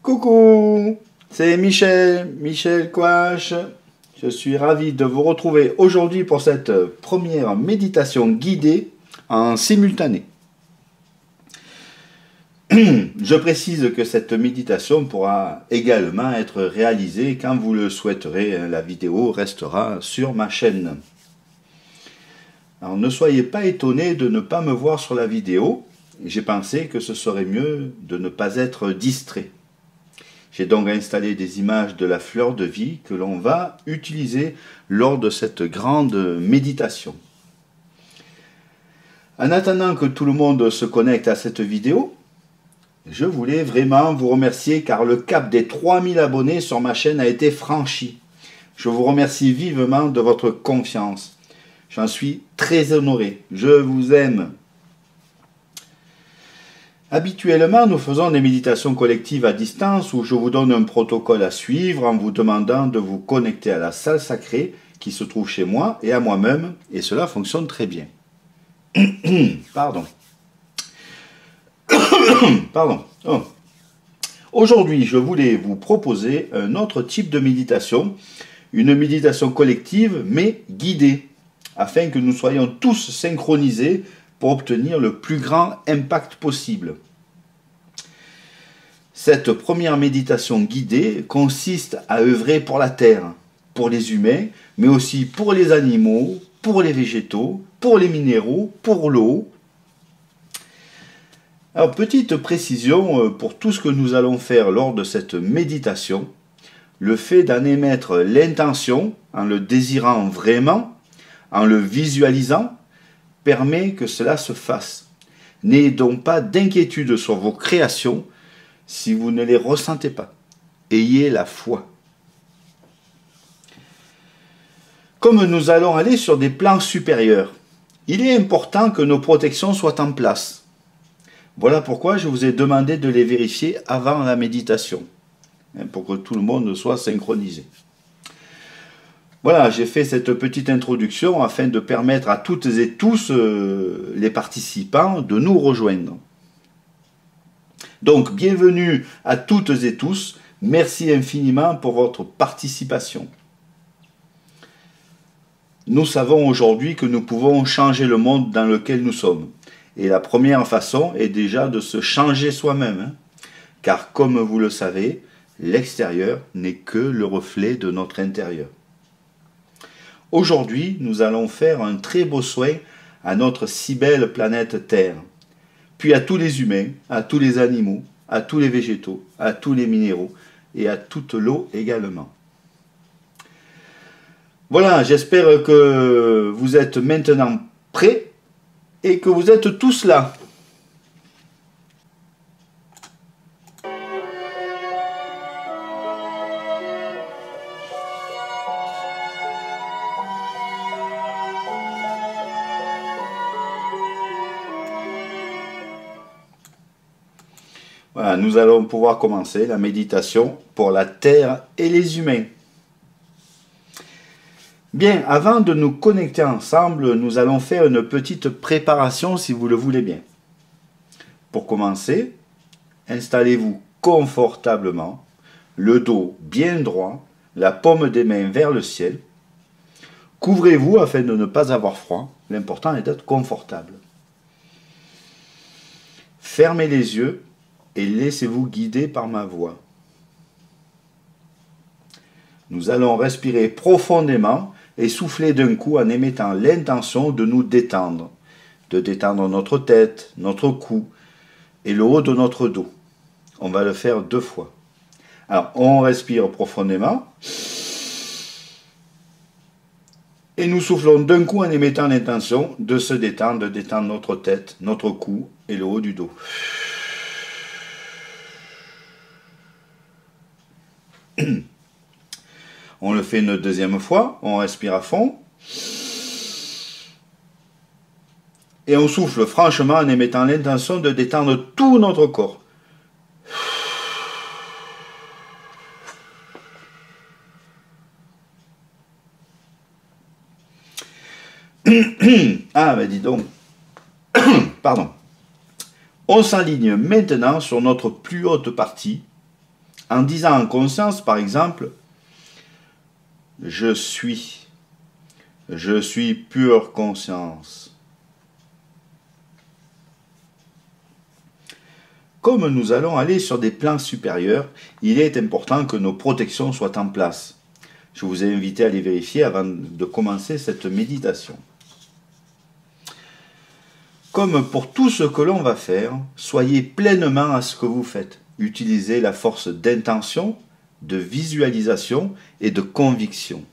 Coucou, c'est Michel Coache. Je suis ravi de vous retrouver aujourd'hui pour cette première méditation guidée en simultané. Je précise que cette méditation pourra également être réalisée quand vous le souhaiterez. La vidéo restera sur ma chaîne. Alors ne soyez pas étonnés de ne pas me voir sur la vidéo. J'ai pensé que ce serait mieux de ne pas être distrait. J'ai donc installé des images de la fleur de vie que l'on va utiliser lors de cette grande méditation. En attendant que tout le monde se connecte à cette vidéo, je voulais vraiment vous remercier car le cap des 3000 abonnés sur ma chaîne a été franchi. Je vous remercie vivement de votre confiance. J'en suis très honoré. Je vous aime. Habituellement, nous faisons des méditations collectives à distance où je vous donne un protocole à suivre en vous demandant de vous connecter à la salle sacrée qui se trouve chez moi et à moi-même, et cela fonctionne très bien. Pardon. Pardon. Oh. Aujourd'hui, je voulais vous proposer un autre type de méditation, une méditation collective mais guidée, afin que nous soyons tous synchronisés pour obtenir le plus grand impact possible. Cette première méditation guidée consiste à œuvrer pour la terre, pour les humains, mais aussi pour les animaux, pour les végétaux, pour les minéraux, pour l'eau. Alors, petite précision pour tout ce que nous allons faire lors de cette méditation, le fait d'en émettre l'intention, en le désirant vraiment, en le visualisant, permet que cela se fasse. N'ayez donc pas d'inquiétude sur vos créations si vous ne les ressentez pas. Ayez la foi. Comme nous allons aller sur des plans supérieurs, il est important que nos protections soient en place. Voilà pourquoi je vous ai demandé de les vérifier avant la méditation, pour que tout le monde soit synchronisé. Voilà, j'ai fait cette petite introduction afin de permettre à toutes et tous les participants de nous rejoindre. Donc, bienvenue à toutes et tous. Merci infiniment pour votre participation. Nous savons aujourd'hui que nous pouvons changer le monde dans lequel nous sommes. Et la première façon est déjà de se changer soi-même. Car comme vous le savez, l'extérieur n'est que le reflet de notre intérieur. Aujourd'hui, nous allons faire un très beau soin à notre si belle planète Terre, puis à tous les humains, à tous les animaux, à tous les végétaux, à tous les minéraux et à toute l'eau également. Voilà, j'espère que vous êtes maintenant prêts et que vous êtes tous là. Voilà, nous allons pouvoir commencer la méditation pour la Terre et les humains. Bien, avant de nous connecter ensemble, nous allons faire une petite préparation si vous le voulez bien. Pour commencer, installez-vous confortablement, le dos bien droit, la paume des mains vers le ciel. Couvrez-vous afin de ne pas avoir froid. L'important est d'être confortable. Fermez les yeux et laissez-vous guider par ma voix. Nous allons respirer profondément et souffler d'un coup en émettant l'intention de nous détendre. De détendre notre tête, notre cou et le haut de notre dos. On va le faire 2 fois. Alors, on respire profondément. Et nous soufflons d'un coup en émettant l'intention de se détendre, de détendre notre tête, notre cou et le haut du dos. On le fait une 2e fois, on respire à fond. Et on souffle franchement en émettant l'intention de détendre tout notre corps. Ah, ben dis donc. Pardon. On s'aligne maintenant sur notre plus haute partie, En disant en conscience, par exemple, je suis pure conscience. Comme nous allons aller sur des plans supérieurs, il est important que nos protections soient en place. Je vous ai invité à les vérifier avant de commencer cette méditation. Comme pour tout ce que l'on va faire, soyez pleinement à ce que vous faites. Utilisez la force d'intention, de visualisation et de conviction.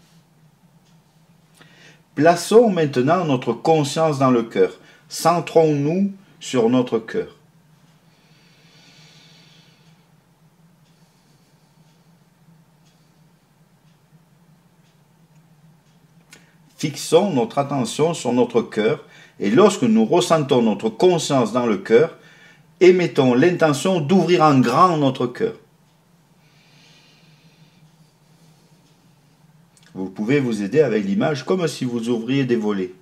Plaçons maintenant notre conscience dans le cœur. Centrons-nous sur notre cœur. Fixons notre attention sur notre cœur et lorsque nous ressentons notre conscience dans le cœur, émettons l'intention d'ouvrir en grand notre cœur. Vous pouvez vous aider avec l'image comme si vous ouvriez des volets.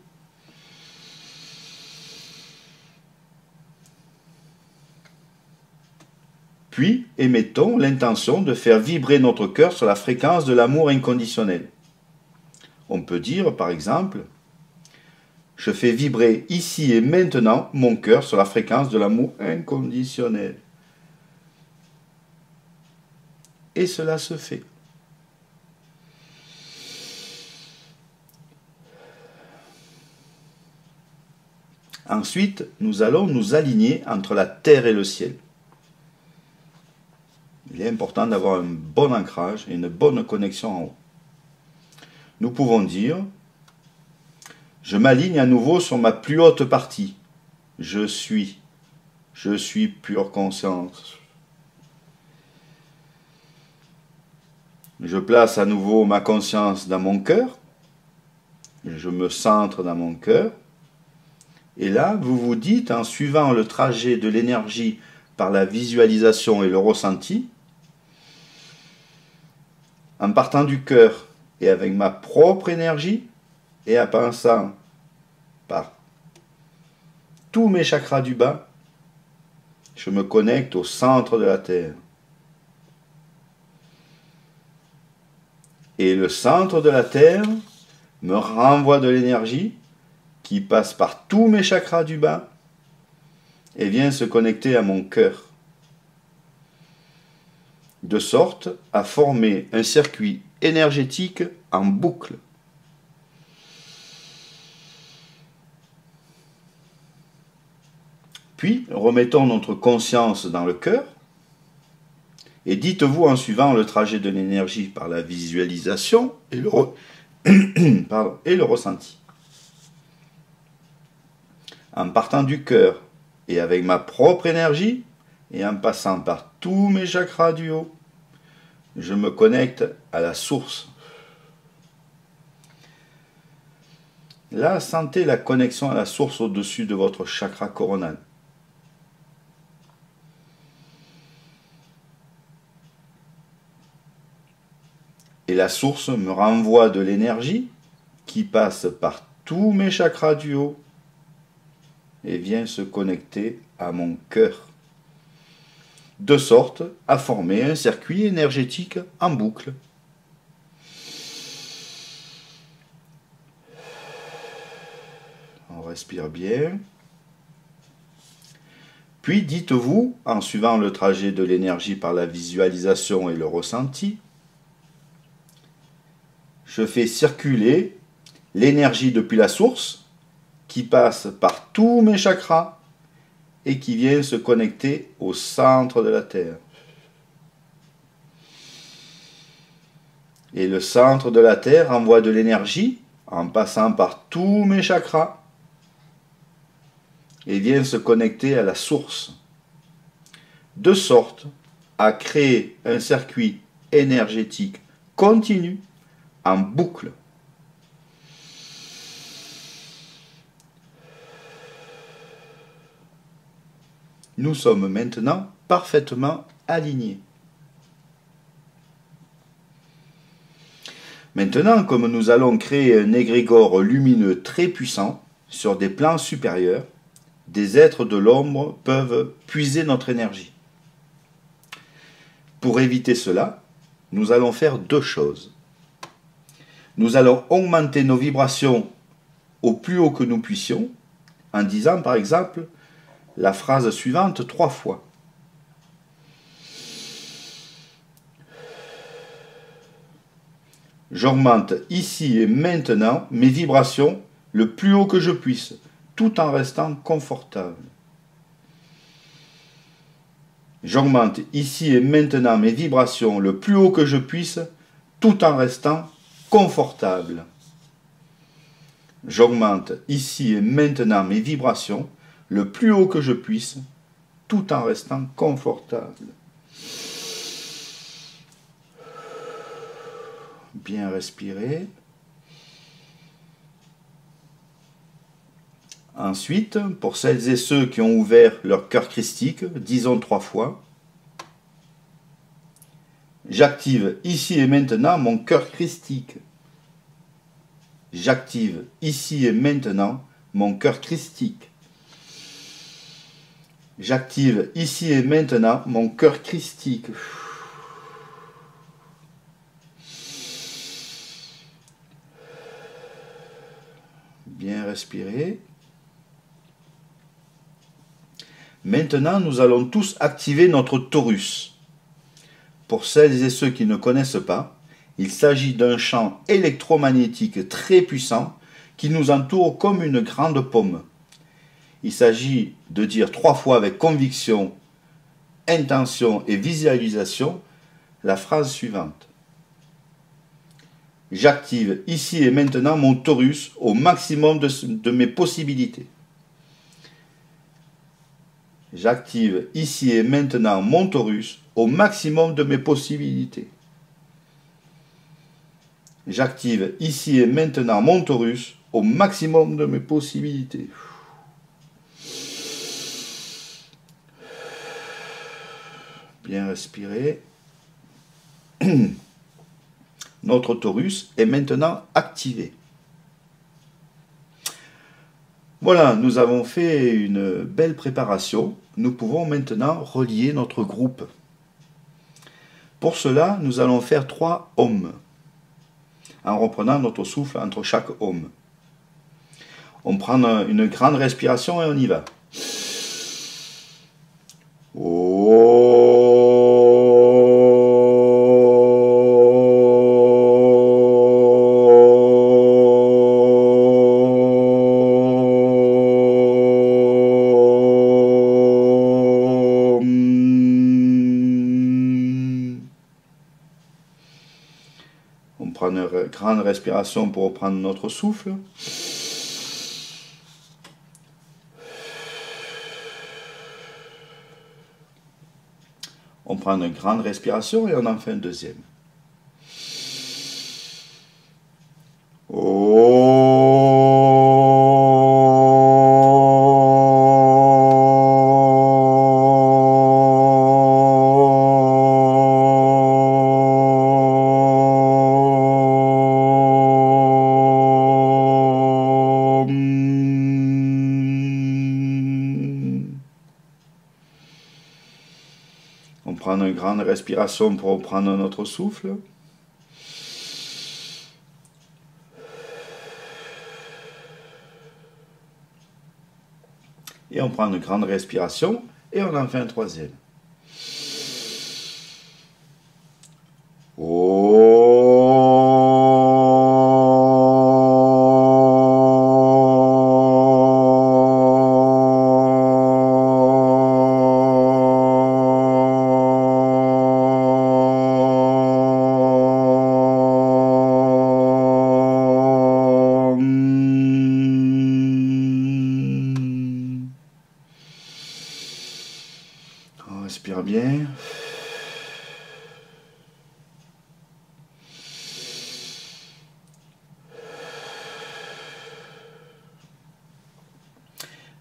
Puis, émettons l'intention de faire vibrer notre cœur sur la fréquence de l'amour inconditionnel. On peut dire, par exemple, je fais vibrer ici et maintenant mon cœur sur la fréquence de l'amour inconditionnel. Et cela se fait. Ensuite, nous allons nous aligner entre la terre et le ciel. Il est important d'avoir un bon ancrage et une bonne connexion en haut. Nous pouvons dire, je m'aligne à nouveau sur ma plus haute partie. Je suis pure conscience. Je place à nouveau ma conscience dans mon cœur. Je me centre dans mon cœur. Et là, vous vous dites, en suivant le trajet de l'énergie par la visualisation et le ressenti, en partant du cœur et avec ma propre énergie, et en passant par tous mes chakras du bas, je me connecte au centre de la Terre. Et le centre de la Terre me renvoie de l'énergie qui passe par tous mes chakras du bas et vient se connecter à mon cœur, de sorte à former un circuit énergétique en boucle. Puis, remettons notre conscience dans le cœur et dites-vous en suivant le trajet de l'énergie par la visualisation et le ressenti. En partant du cœur et avec ma propre énergie et en passant par tous mes chakras du haut, je me connecte à la source. Là, sentez la connexion à la source au-dessus de votre chakra coronal. Et la source me renvoie de l'énergie qui passe par tous mes chakras du haut et vient se connecter à mon cœur, de sorte à former un circuit énergétique en boucle. On respire bien. Puis dites-vous, en suivant le trajet de l'énergie par la visualisation et le ressenti, je fais circuler l'énergie depuis la source qui passe par tous mes chakras et qui vient se connecter au centre de la Terre. Et le centre de la Terre envoie de l'énergie en passant par tous mes chakras et vient se connecter à la source, de sorte à créer un circuit énergétique continu en boucle. Nous sommes maintenant parfaitement alignés. Maintenant, comme nous allons créer un égrégore lumineux très puissant sur des plans supérieurs, des êtres de l'ombre peuvent puiser notre énergie. Pour éviter cela, nous allons faire deux choses. Nous allons augmenter nos vibrations au plus haut que nous puissions, en disant par exemple la phrase suivante 3 fois. J'augmente ici et maintenant mes vibrations le plus haut que je puisse, tout en restant confortable. J'augmente ici et maintenant mes vibrations le plus haut que je puisse, tout en restant confortable. J'augmente ici et maintenant mes vibrations le plus haut que je puisse, tout en restant confortable. Bien respirer. Ensuite, pour celles et ceux qui ont ouvert leur cœur christique, disons 3 fois. J'active ici et maintenant mon cœur christique. J'active ici et maintenant mon cœur christique. J'active ici et maintenant mon cœur christique. Bien respirer. Maintenant, nous allons tous activer notre torus. Pour celles et ceux qui ne connaissent pas, il s'agit d'un champ électromagnétique très puissant qui nous entoure comme une grande pomme. Il s'agit de dire 3 fois avec conviction, intention et visualisation la phrase suivante. J'active ici et maintenant mon torus au maximum de mes possibilités. J'active ici et maintenant mon torus au maximum de mes possibilités. J'active ici et maintenant mon torus au maximum de mes possibilités. Bien respirer. Notre torus est maintenant activé. Voilà, nous avons fait une belle préparation. Nous pouvons maintenant relier notre groupe. Pour cela, nous allons faire 3 ohms, en reprenant notre souffle entre chaque ohm. On prend une grande respiration et on y va. On prend une grande respiration pour reprendre notre souffle. On prend une grande respiration et on en fait une deuxième. On prend une grande respiration pour reprendre notre souffle. Et on prend une grande respiration et on en fait un troisième. On respire bien.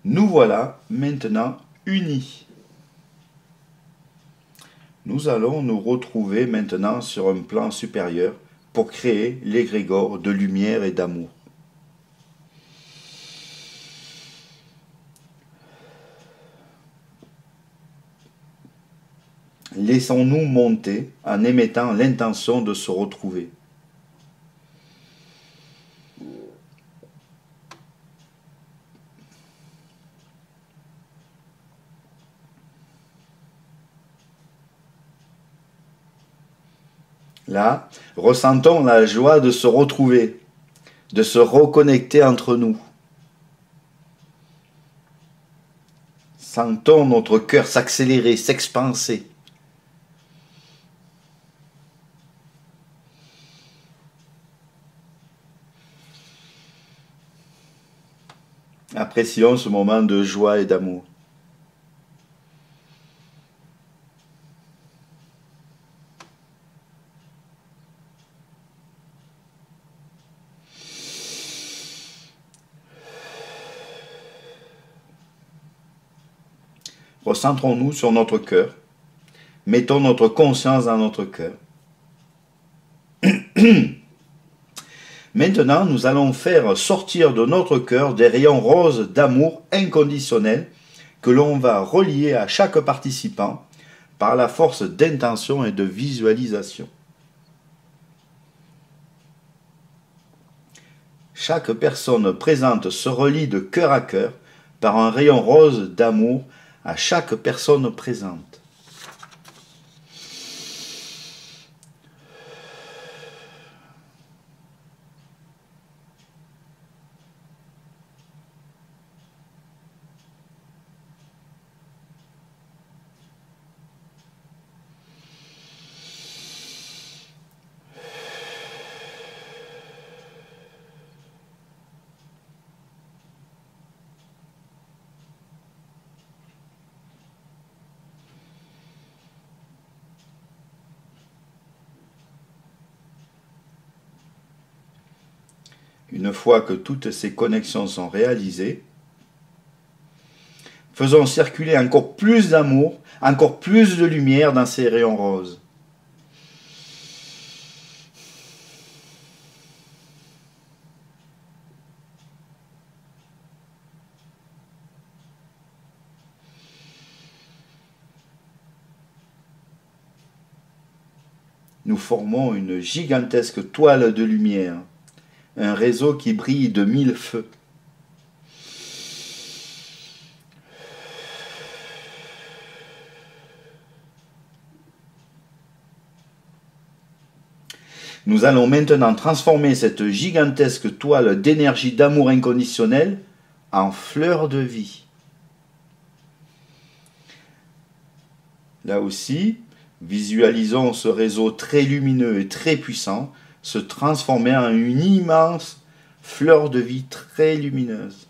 Nous voilà maintenant unis. Nous allons nous retrouver maintenant sur un plan supérieur pour créer l'égrégore de lumière et d'amour. Laissons-nous monter en émettant l'intention de se retrouver. Là, ressentons la joie de se retrouver, de se reconnecter entre nous. Sentons notre cœur s'accélérer, s'expanser. Apprécions ce moment de joie et d'amour. Recentrons-nous sur notre cœur. Mettons notre conscience dans notre cœur. Maintenant, nous allons faire sortir de notre cœur des rayons roses d'amour inconditionnel que l'on va relier à chaque participant par la force d'intention et de visualisation. Chaque personne présente se relie de cœur à cœur par un rayon rose d'amour à chaque personne présente. Une fois que toutes ces connexions sont réalisées, faisons circuler encore plus d'amour, encore plus de lumière dans ces rayons roses. Nous formons une gigantesque toile de lumière, un réseau qui brille de 1000 feux. Nous allons maintenant transformer cette gigantesque toile d'énergie d'amour inconditionnel en fleur de vie. Là aussi, visualisons ce réseau très lumineux et très puissant se transformer en une immense fleur de vie très lumineuse.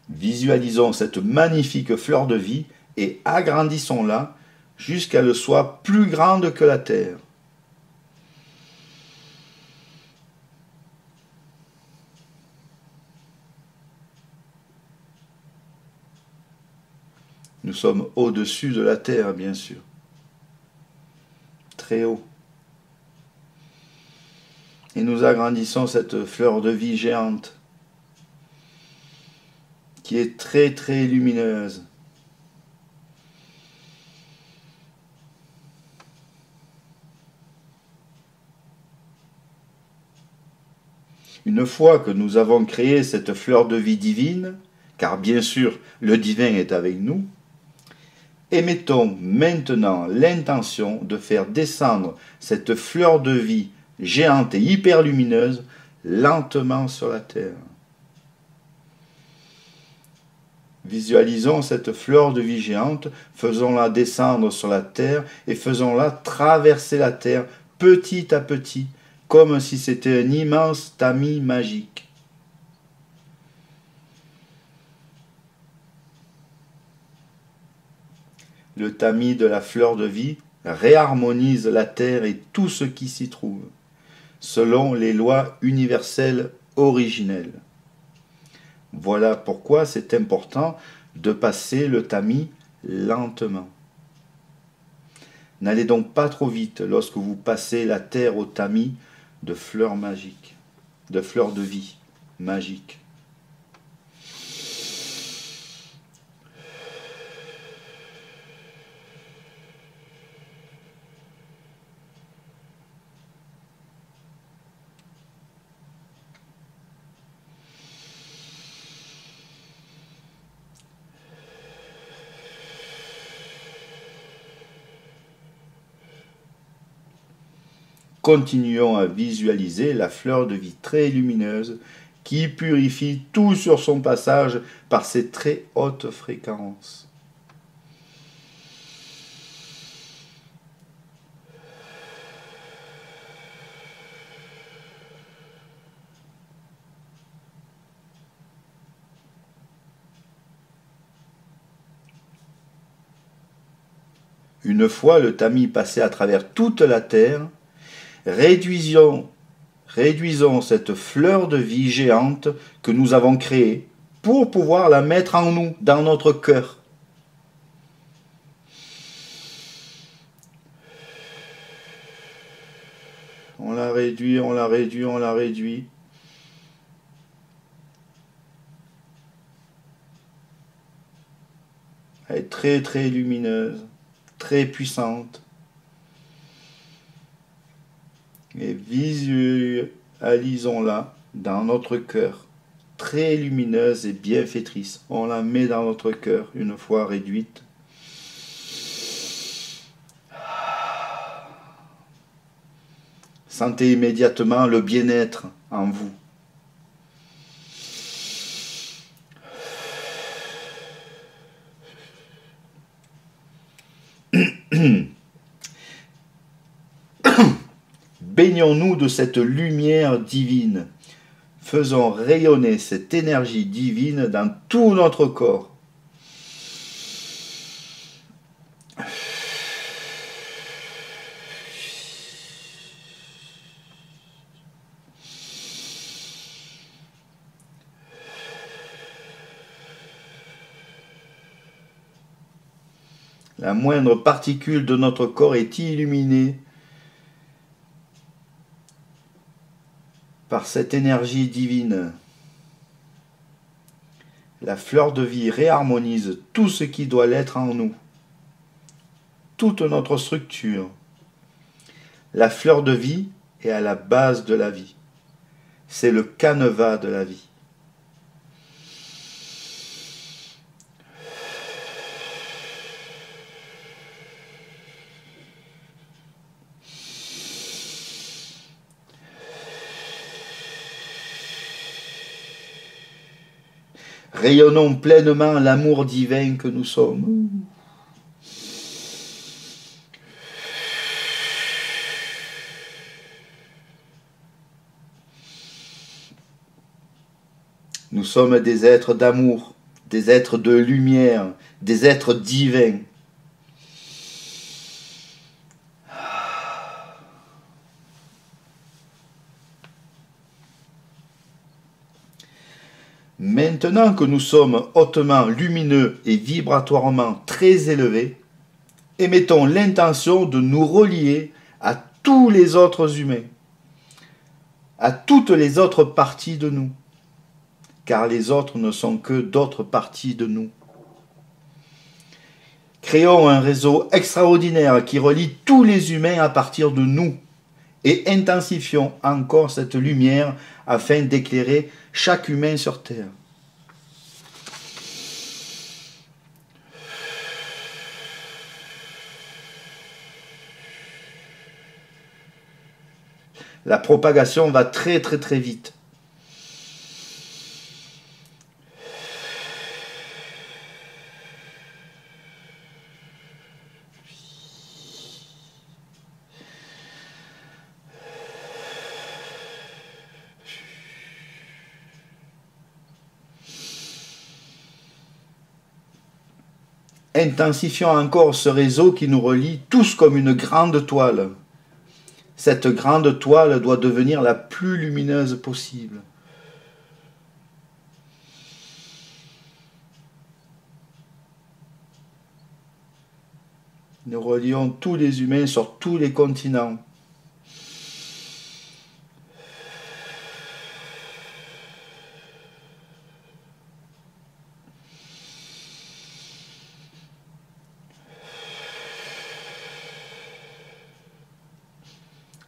Visualisons cette magnifique fleur de vie et agrandissons-la jusqu'à ce qu'elle soit plus grande que la terre. Nous sommes au-dessus de la terre, bien sûr. Très haut. Et nous agrandissons cette fleur de vie géante qui est très très lumineuse. Une fois que nous avons créé cette fleur de vie divine, car bien sûr le divin est avec nous, émettons maintenant l'intention de faire descendre cette fleur de vie géante et hyper lumineuse lentement sur la terre. Visualisons cette fleur de vie géante, faisons-la descendre sur la terre et faisons-la traverser la terre petit à petit, comme si c'était un immense tamis magique. Le tamis de la fleur de vie réharmonise la terre et tout ce qui s'y trouve, selon les lois universelles originelles. Voilà pourquoi c'est important de passer le tamis lentement. N'allez donc pas trop vite lorsque vous passez la terre au tamis de fleurs magiques, de fleurs de vie magiques. Continuons à visualiser la fleur de vie très lumineuse qui purifie tout sur son passage par ses très hautes fréquences. Une fois le tamis passé à travers toute la terre, réduisons cette fleur de vie géante que nous avons créée pour pouvoir la mettre en nous, dans notre cœur. On la réduit, on la réduit, on la réduit. Elle est très très lumineuse, très puissante. Et visualisons-la dans notre cœur, très lumineuse et bienfaitrice. On la met dans notre cœur une fois réduite. Sentez immédiatement le bien-être en vous. Baignons-nous de cette lumière divine. Faisons rayonner cette énergie divine dans tout notre corps. La moindre particule de notre corps est illuminée par cette énergie divine. La fleur de vie réharmonise tout ce qui doit l'être en nous, toute notre structure. La fleur de vie est à la base de la vie. C'est le canevas de la vie. Rayonnons pleinement l'amour divin que nous sommes. Nous sommes des êtres d'amour, des êtres de lumière, des êtres divins. Maintenant que nous sommes hautement lumineux et vibratoirement très élevés, émettons l'intention de nous relier à tous les autres humains, à toutes les autres parties de nous, car les autres ne sont que d'autres parties de nous. Créons un réseau extraordinaire qui relie tous les humains à partir de nous et intensifions encore cette lumière afin d'éclairer chaque humain sur Terre. La propagation va très très très vite. Intensifions encore ce réseau qui nous relie tous comme une grande toile. Cette grande toile doit devenir la plus lumineuse possible. Nous relions tous les humains sur tous les continents.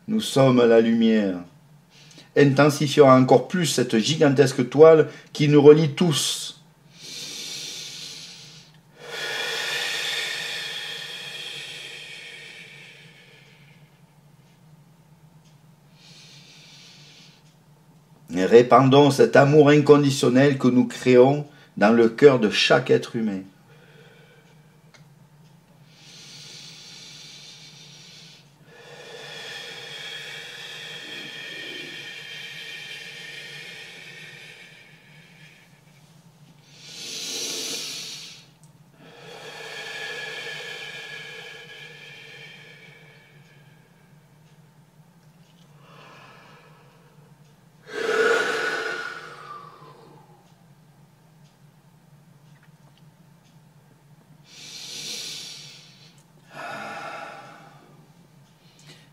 Nous sommes la lumière. Intensifions encore plus cette gigantesque toile qui nous relie tous. Et répandons cet amour inconditionnel que nous créons dans le cœur de chaque être humain.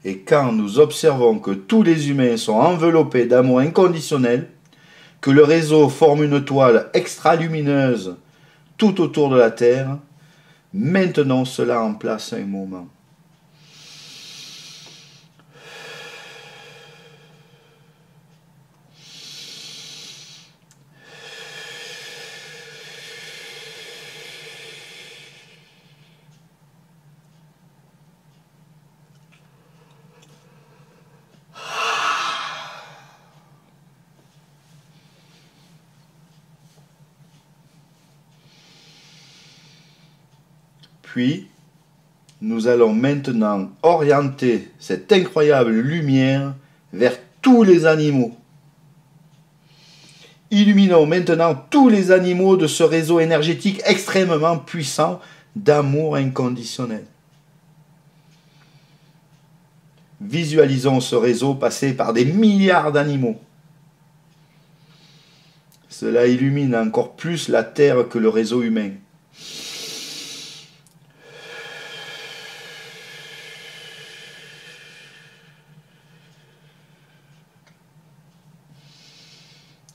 Et quand nous observons que tous les humains sont enveloppés d'amour inconditionnel, que le réseau forme une toile extra-lumineuse tout autour de la Terre, maintenons cela en place un moment. Puis, nous allons maintenant orienter cette incroyable lumière vers tous les animaux. Illuminons maintenant tous les animaux de ce réseau énergétique extrêmement puissant d'amour inconditionnel. Visualisons ce réseau passer par des milliards d'animaux. Cela illumine encore plus la Terre que le réseau humain.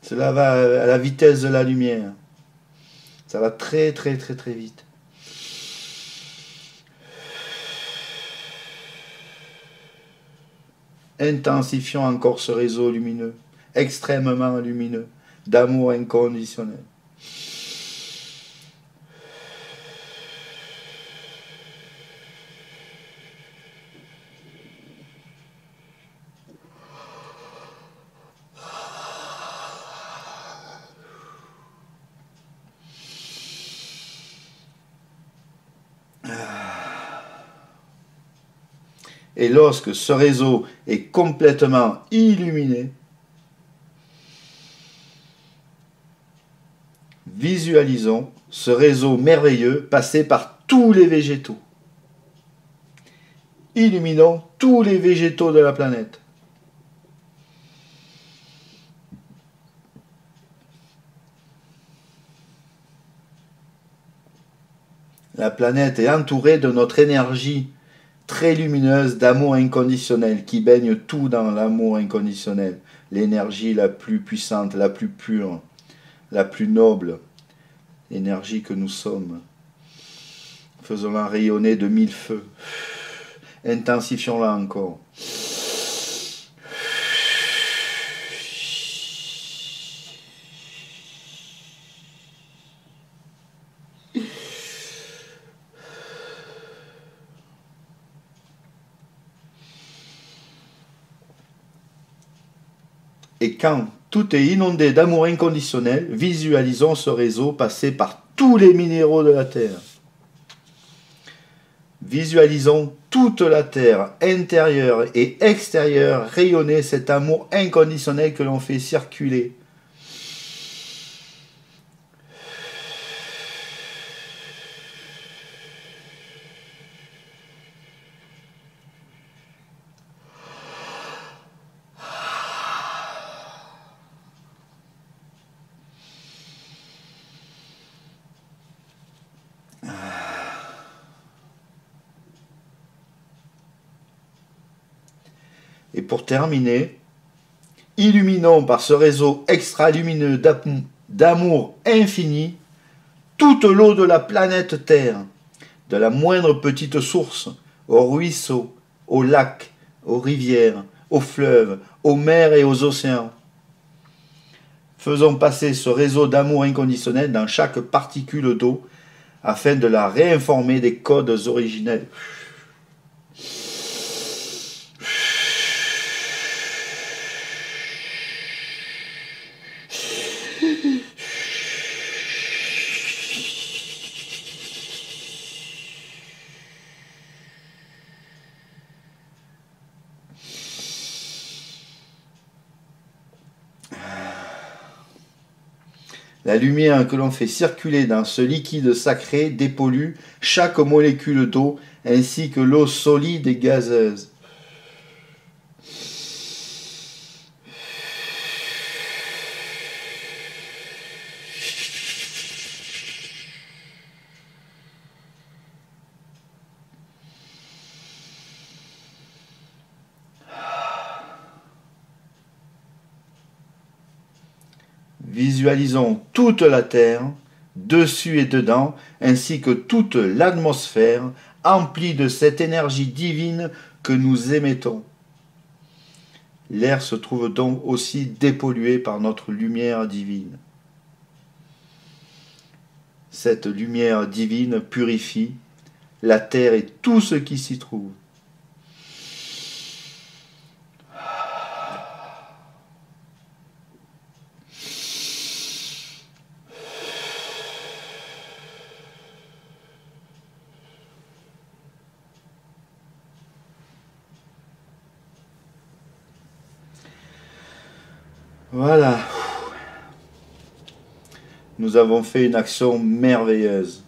Cela va à la vitesse de la lumière. Ça va très très très très vite. Intensifions encore ce réseau lumineux, extrêmement lumineux, d'amour inconditionnel. Et lorsque ce réseau est complètement illuminé, visualisons ce réseau merveilleux passer par tous les végétaux. Illuminons tous les végétaux de la planète. La planète est entourée de notre énergie très lumineuse d'amour inconditionnel qui baigne tout dans l'amour inconditionnel. L'énergie la plus puissante, la plus pure, la plus noble, l'énergie que nous sommes. Faisons-la rayonner de mille feux. Intensifions-la encore. Et quand tout est inondé d'amour inconditionnel, visualisons ce réseau passer par tous les minéraux de la Terre. Visualisons toute la Terre, intérieure et extérieure, rayonner cet amour inconditionnel que l'on fait circuler. Et pour terminer, illuminons par ce réseau extra-lumineux d'amour infini toute l'eau de la planète Terre, de la moindre petite source, aux ruisseaux, aux lacs, aux rivières, aux fleuves, aux mers et aux océans. Faisons passer ce réseau d'amour inconditionnel dans chaque particule d'eau afin de la réinformer des codes originels. La lumière que l'on fait circuler dans ce liquide sacré dépollue chaque molécule d'eau ainsi que l'eau solide et gazeuse. Visualisons toute la Terre, dessus et dedans, ainsi que toute l'atmosphère, emplie de cette énergie divine que nous émettons. L'air se trouve donc aussi dépollué par notre lumière divine. Cette lumière divine purifie la Terre et tout ce qui s'y trouve. Voilà. Nous avons fait une action merveilleuse.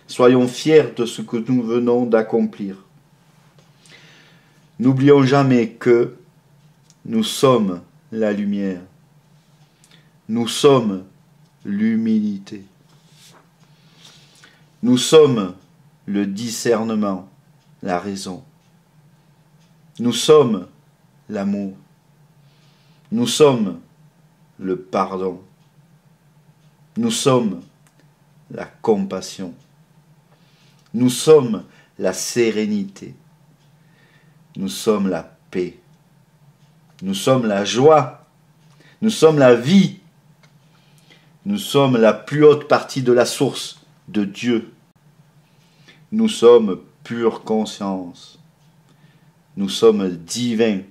Soyons fiers de ce que nous venons d'accomplir. N'oublions jamais que nous sommes la lumière. Nous sommes l'humilité. Nous sommes le discernement, la raison. Nous sommes l'amour. Nous sommes le pardon. Nous sommes la compassion. Nous sommes la sérénité. Nous sommes la paix. Nous sommes la joie. Nous sommes la vie. Nous sommes la plus haute partie de la source de Dieu. Nous sommes pure conscience. Nous sommes divins.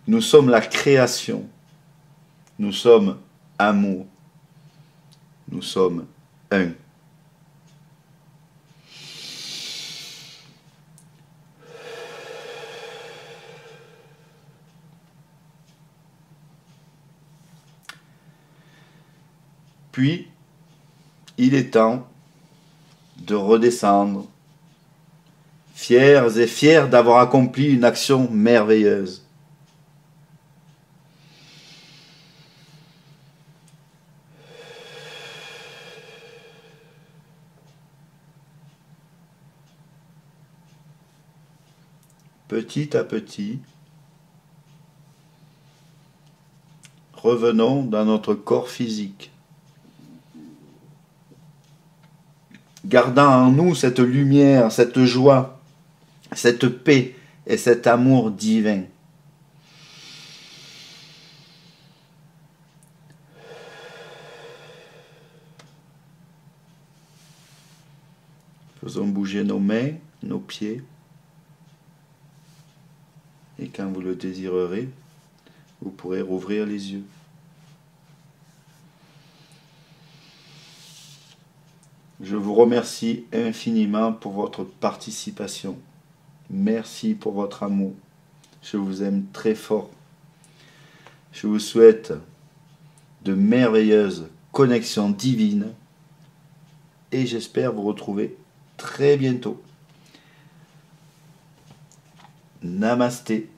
Nous sommes la création. Nous sommes amour. Nous sommes un. Puis, il est temps de redescendre, fiers et fiers d'avoir accompli une action merveilleuse. Petit à petit, revenons dans notre corps physique, gardant en nous cette lumière, cette joie, cette paix et cet amour divin. Faisons bouger nos mains, nos pieds. Et quand vous le désirerez, vous pourrez rouvrir les yeux. Je vous remercie infiniment pour votre participation. Merci pour votre amour. Je vous aime très fort. Je vous souhaite de merveilleuses connexions divines et j'espère vous retrouver très bientôt. Namasté.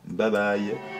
Bye bye.